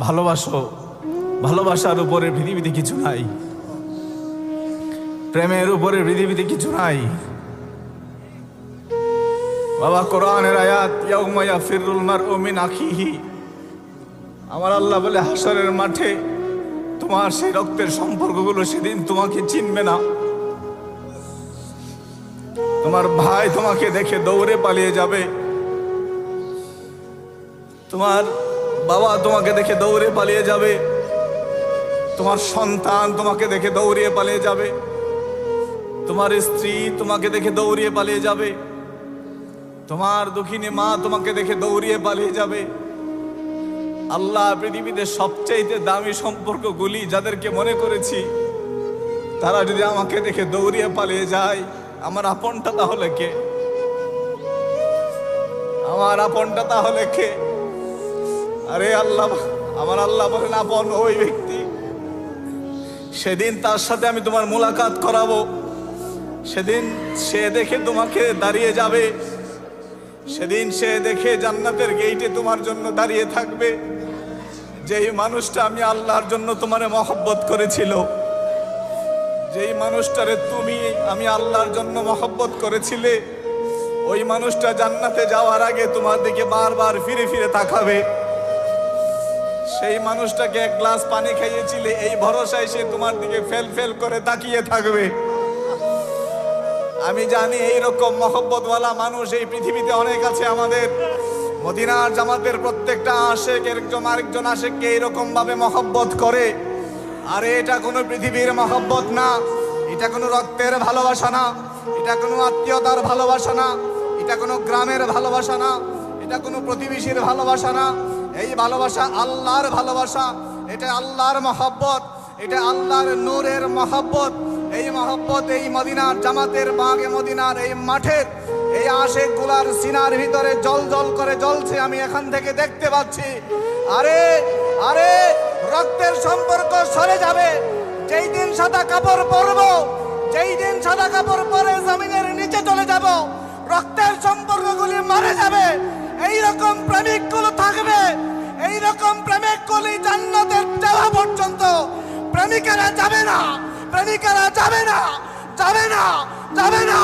ভালোবাসো, ভালোবাসার উপরে পৃথিবীতে কিছু নাই, প্রেমের উপরে পৃথিবীতে কিছু নাই। বাবা, কোরআনের আয়াত ইয়াউমা ইয়াফিরুল মারউ মিন আখিহি, আমার আল্লাহ বলে হাসরের মাঠে তোমার সেই রক্তের সম্পর্কগুলো সেদিন তোমাকে চিনবে না। তোমার ভাই তোমাকে দেখে দৌড়ে পালিয়ে যাবে, তোমার বাবা তোমাকে দেখে দৌড়ে পালিয়ে যাবে, তোমার সন্তান তোমাকে দেখে দৌড়িয়ে পালিয়ে যাবে, তোমার স্ত্রী তোমাকে দেখে দৌড়িয়ে পালিয়ে যাবে, তোমার দুঃখিনী মা তোমাকে দেখে দৌড়িয়ে পালিয়ে যাবে। আল্লাহ পৃথিবীতে সবচাইতে দামি সম্পর্কগুলি যাদেরকে মনে করেছি, তারা যদি আমাকে দেখে দৌড়িয়ে পালিয়ে যায়, আমার আপনটা তাহলে কে? আমার আপনটা তাহলে কে? আরে আল্লাহ, আমার আল্লাহ বলেন আপন ওই ব্যক্তি, সেদিন তার সাথে আমি তোমার মুলাকাত করাবো, সেদিন সে দেখে তোমাকে দাঁড়িয়ে যাবে, সেদিন সে দেখে জান্নাতের গেইটে তোমার জন্য দাঁড়িয়ে থাকবে। যেই মানুষটা আমি আল্লাহর জন্য তোমারে মহব্বত করেছিল, যেই মানুষটারে তুমি আমি আল্লাহর জন্য মহব্বত করেছিলে, ওই মানুষটা জান্নাতে যাওয়ার আগে তোমার দিকে বারবার ফিরে ফিরে তাকাবে। সেই মানুষটাকে এক গ্লাস পানি খাইয়েছিলে, এই ভরসায় সে তোমার দিকে ফেল ফেল করে তাকিয়ে থাকবে। আমি জানি এইরকম মহব্বতওয়ালা মানুষ এই পৃথিবীতে অনেক আছে। আমাদের মদিনার জামাতের প্রত্যেকটা আশেক একজন আরেকজন আশেককে এইরকম ভাবে মহব্বত করে। আরে এটা কোনো পৃথিবীর মহব্বত না, এটা কোনো রক্তের ভালোবাসা না, এটা কোনো আত্মীয়তার ভালোবাসা না, এটা কোনো গ্রামের ভালোবাসা না, এটা কোনো প্রতিবেশীর ভালোবাসা না। এই ভালোবাসা আল্লাহর ভালোবাসা, এটা আল্লাহর মহব্বত, এটা আল্লাহর নূরের মহব্বত। এই মহব্বত এই মদিনার জামাতের বাগে মদিনার এই মাঠের এই আশেক গুলার সিনার ভিতরে জল জল করে জ্বলছে, আমি এখান থেকে দেখতে পাচ্ছি। আরে আরে রক্তের সম্পর্ক সরে যাবে যেই দিন সাদা কাপড় পরবো, যেই দিন সাদা কাপড় পরে জমিনের নিচে চলে যাব, রক্তের সম্পর্কগুলি মারা যাবে। এইরকম প্রেমিকগুলো থাকবে, এইরকম প্রেমিকগুলি জান্নাতের যাওয়া পর্যন্ত প্রেমিকেরা যাবে না, প্রেমিকেরা যাবে না, যাবে না, যাবে না।